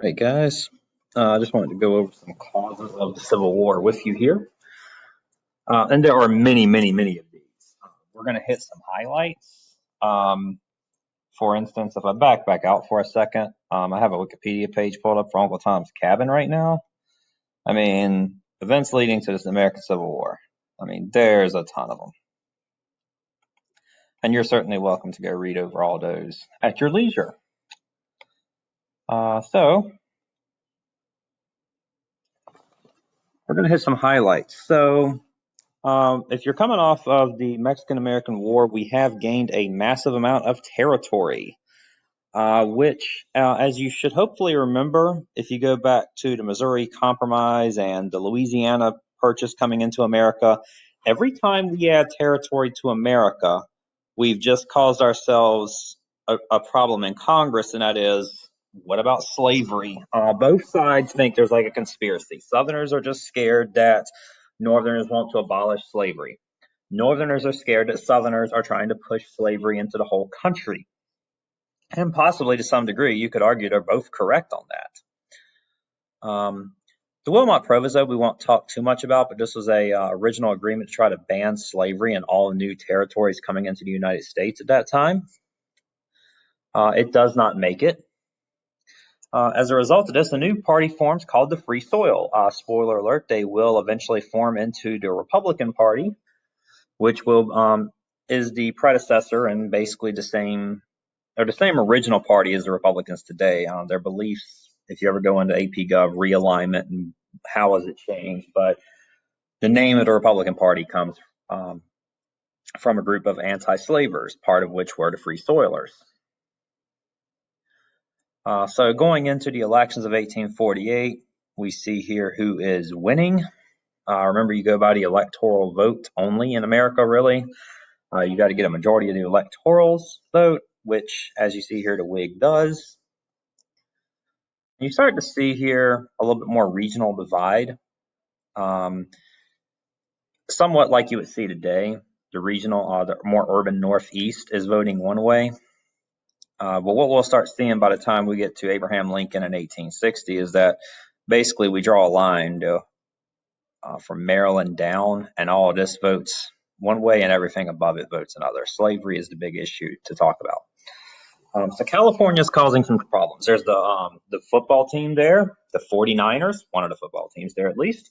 Right, guys. I just wanted to go over some causes of the Civil War with you here. And there are many, many, many of these. We're going to hit some highlights. For instance, if I back out for a second, I have a Wikipedia page pulled up for Uncle Tom's Cabin right now. I mean, events leading to this American Civil War. I mean, there's a ton of them. And you're certainly welcome to go read over all those at your leisure. So we're going to hit some highlights. So if you're coming off of the Mexican-American War, we have gained a massive amount of territory, which, as you should hopefully remember, if you go back to the Missouri Compromise and the Louisiana Purchase coming into America, every time we add territory to America, we've just caused ourselves a problem in Congress, and that is, what about slavery? Both sides think there's like a conspiracy. Southerners are just scared that Northerners want to abolish slavery. Northerners are scared that Southerners are trying to push slavery into the whole country. And possibly to some degree, you could argue they're both correct on that. The Wilmot Proviso we won't talk too much about, but this was a original agreement to try to ban slavery in all new territories coming into the United States at that time. It does not make it. As a result of this, a new party forms called the Free Soil. Spoiler alert, they will eventually form into the Republican Party, which will is the predecessor and basically the same original party as the Republicans today. Their beliefs, if you ever go into AP Gov, realignment and how has it changed, but the name of the Republican Party comes from a group of anti-slavers, part of which were the Free Soilers. So going into the elections of 1848, we see here who is winning. Remember, you go by the electoral vote only in America, really. You got to get a majority of the electorals vote, which, as you see here, the Whig does. You start to see here a little bit more regional divide. Somewhat like you would see today, the regional, the more urban Northeast is voting one way. But what we'll start seeing by the time we get to Abraham Lincoln in 1860 is that basically we draw a line from Maryland down, and all of this votes one way and everything above it votes another. Slavery is the big issue to talk about. So California is causing some problems. There's the football team there, the 49ers, one of the football teams there at least,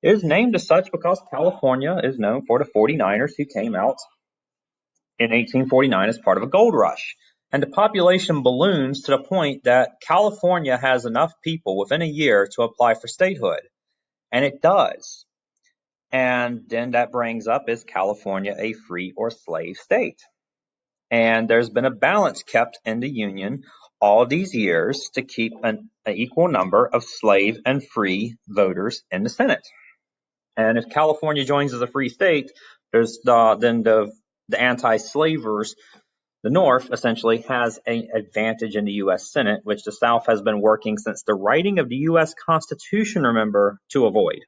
is named as such because California is known for the 49ers who came out in 1849 as part of a gold rush. And the population balloons to the point that California has enough people within a year to apply for statehood. And it does. And then that brings up, is California a free or slave state? And there's been a balance kept in the Union all these years to keep an equal number of slave and free voters in the Senate. And if California joins as a free state, there's then the anti-slavers, the North essentially has an advantage in the U.S. Senate, which the South has been working since the writing of the U.S. Constitution, remember, to avoid.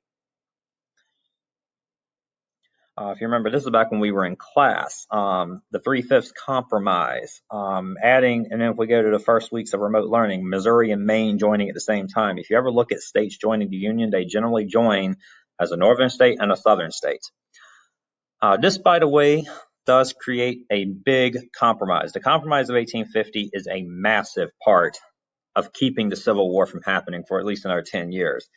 If you remember, this is back when we were in class, the 3/5 compromise, adding, and then if we go to the first weeks of remote learning, Missouri and Maine joining at the same time. If you ever look at states joining the Union, they generally join as a northern state and a southern state. This, by the way, does create a big compromise. The Compromise of 1850 is a massive part of keeping the Civil War from happening for at least another 10 years.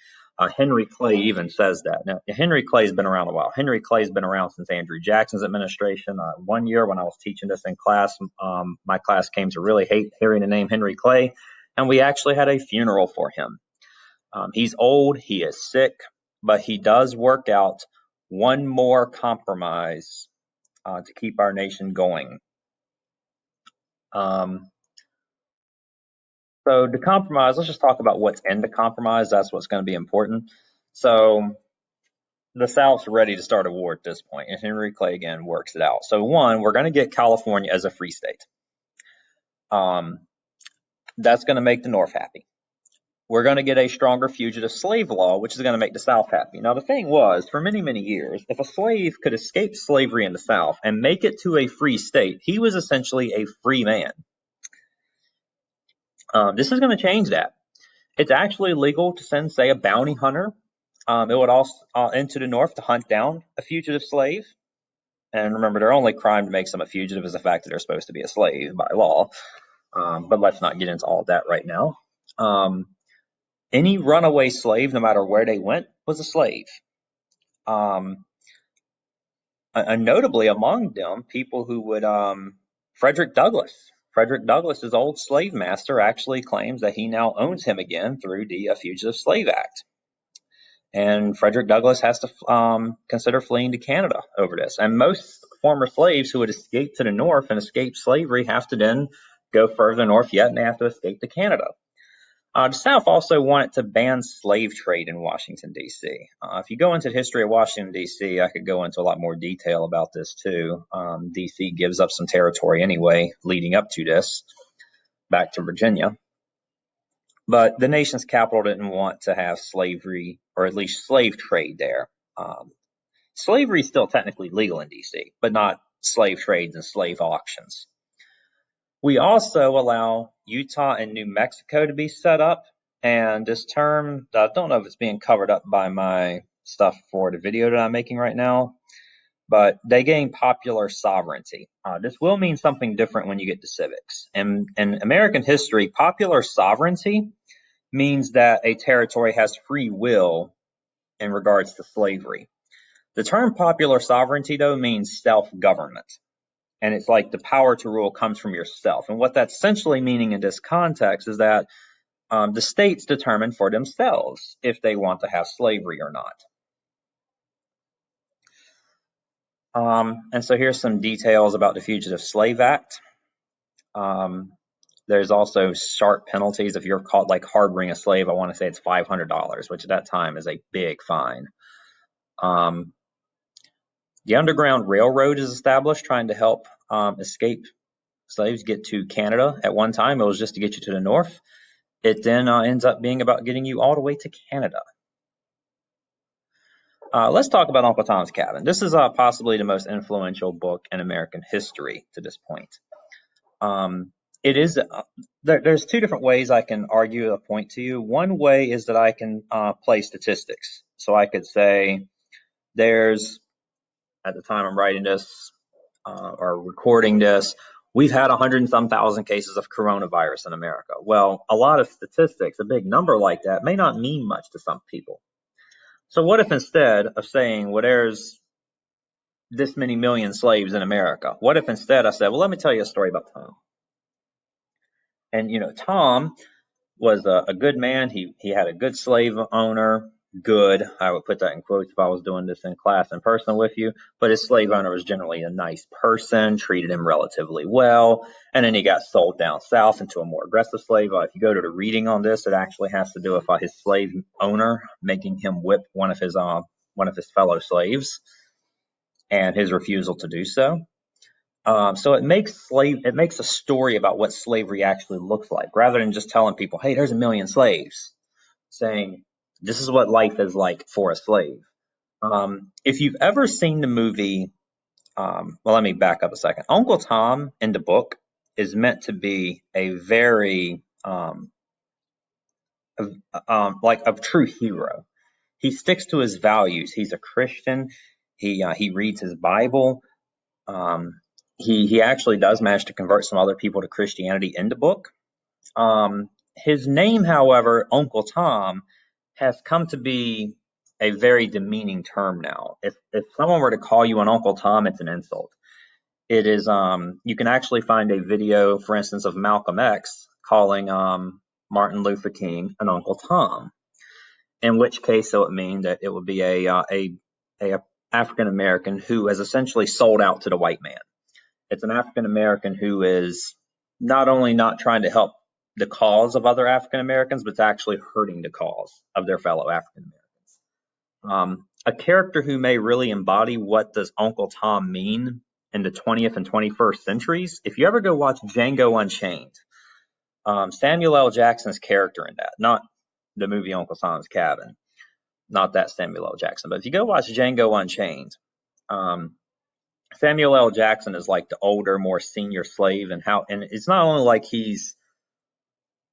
Henry Clay even says that. Now, Henry Clay's been around a while. Henry Clay's been around since Andrew Jackson's administration. One year when I was teaching this in class, my class came to really hate hearing the name Henry Clay, and we actually had a funeral for him. He's old, he is sick, but he does work out one more compromise to keep our nation going. So the compromise, let's just talk about what's in the compromise. That's what's going to be important. So the South's ready to start a war at this point, and Henry Clay again works it out. So one, we're going to get California as a free state. That's going to make the North happy. We're going to get a stronger fugitive slave law, which is going to make the South happy. Now, the thing was, for many, many years, if a slave could escape slavery in the South and make it to a free state, he was essentially a free man. This is going to change that. It's actually legal to send, say, a bounty hunter. It would also into the north to hunt down a fugitive slave. And remember, their only crime to make them a fugitive is the fact that they're supposed to be a slave by law. But let's not get into all of that right now. Any runaway slave, no matter where they went, was a slave. And notably among them, people who would, Frederick Douglass. Frederick Douglass's old slave master actually claims that he now owns him again through the Fugitive Slave Act. And Frederick Douglass has to consider fleeing to Canada over this. And most former slaves who would escape to the north and escape slavery have to then go further north yet, and they have to escape to Canada. The South also wanted to ban slave trade in Washington, D.C. If you go into the history of Washington, D.C., I could go into a lot more detail about this too. D.C. gives up some territory anyway, leading up to this, back to Virginia. But the nation's capital didn't want to have slavery, or at least slave trade there. Slavery is still technically legal in D.C., but not slave trades and slave auctions. We also allow Utah and New Mexico to be set up. And this term, I don't know if it's being covered up by my stuff for the video that I'm making right now, but they gain popular sovereignty. This will mean something different when you get to civics. In American history, popular sovereignty means that a territory has free will in regards to slavery. The term popular sovereignty, though, means self-government. And it's like the power to rule comes from yourself. And what that's essentially meaning in this context is that the states determine for themselves if they want to have slavery or not. And so here's some details about the Fugitive Slave Act. There's also sharp penalties if you're caught like harboring a slave. I want to say it's $500, which at that time is a big fine. The Underground Railroad is established, trying to help escape slaves get to Canada. At one time, it was just to get you to the north. It then ends up being about getting you all the way to Canada. Let's talk about Uncle Tom's Cabin. This is possibly the most influential book in American history to this point. It is. There's two different ways I can argue a point to you. One way is that I can play statistics. So I could say there's, at the time I'm writing this or recording this, we've had 100 and some thousand cases of coronavirus in America. Well, a lot of statistics, a big number like that, may not mean much to some people. So what if instead of saying, well, there's this many million slaves in America, what if instead I said, well, let me tell you a story about Tom. And, Tom was a good man. He had a good slave owner. Good. I would put that in quotes if I was doing this in class in person with you. But his slave owner was generally a nice person, treated him relatively well. And then he got sold down south into a more aggressive slave. If you go to the reading on this, it actually has to do with his slave owner making him whip one of his fellow slaves and his refusal to do so. So it makes a story about what slavery actually looks like, rather than just telling people, hey, there's a million slaves, saying this is what life is like for a slave. If you've ever seen the movie, well, let me back up a second. Uncle Tom in the book is meant to be a very a true hero. He sticks to his values. He's a Christian. He reads his Bible. He actually does manage to convert some other people to Christianity in the book. His name, however, Uncle Tom, has come to be a very demeaning term now. If someone were to call you an Uncle Tom, it's an insult. It is. You can actually find a video, for instance, of Malcolm X calling Martin Luther King an Uncle Tom. In which case, it would mean that it would be a African American who has essentially sold out to the white man. It's an African American who is not only not trying to help the cause of other African Americans, but it's actually hurting the cause of their fellow African Americans. A character who may really embody what does Uncle Tom mean in the 20th and 21st centuries. If you ever go watch Django Unchained, Samuel L. Jackson's character in that, not the movie Uncle Tom's Cabin, not that Samuel L. Jackson, but if you go watch Django Unchained, Samuel L. Jackson is like the older, more senior slave, and it's not only like he's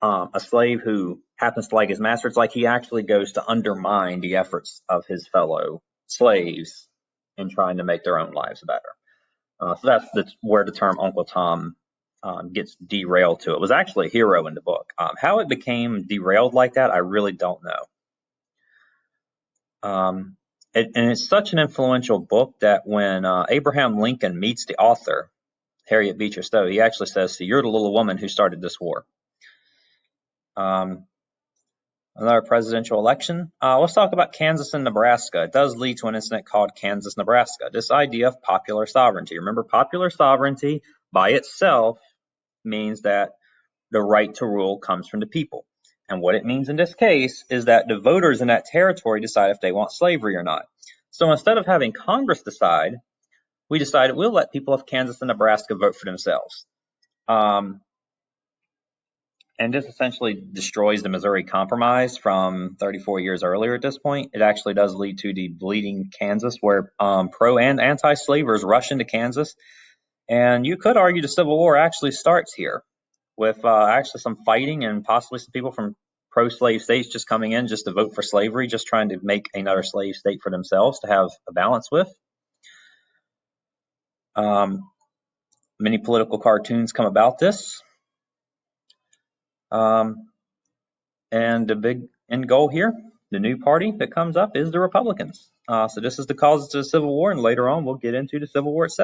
a slave who happens to like his master, it's like he actually goes to undermine the efforts of his fellow slaves in trying to make their own lives better. So that's where the term Uncle Tom gets derailed to. It was actually a hero in the book. How it became derailed like that, I really don't know. And it's such an influential book that when Abraham Lincoln meets the author, Harriet Beecher Stowe, he actually says, "So you're the little woman who started this war." Another presidential election. Let's talk about Kansas and Nebraska. It does lead to an incident called Kansas-Nebraska. This idea of popular sovereignty. Remember, popular sovereignty by itself means that the right to rule comes from the people. And what it means in this case is that the voters in that territory decide if they want slavery or not. So instead of having Congress decide, we decided we'll let people of Kansas and Nebraska vote for themselves. And this essentially destroys the Missouri Compromise from 34 years earlier at this point. It actually does lead to the Bleeding Kansas, where pro and anti-slavers rush into Kansas. And you could argue the Civil War actually starts here with actually some fighting and possibly some people from pro-slave states just coming in just to vote for slavery, just trying to make another slave state for themselves to have a balance with. Many political cartoons come about this. And the big end goal here, the new party that comes up, is the Republicans. So this is the causes of the Civil War, and later on we'll get into the Civil War itself.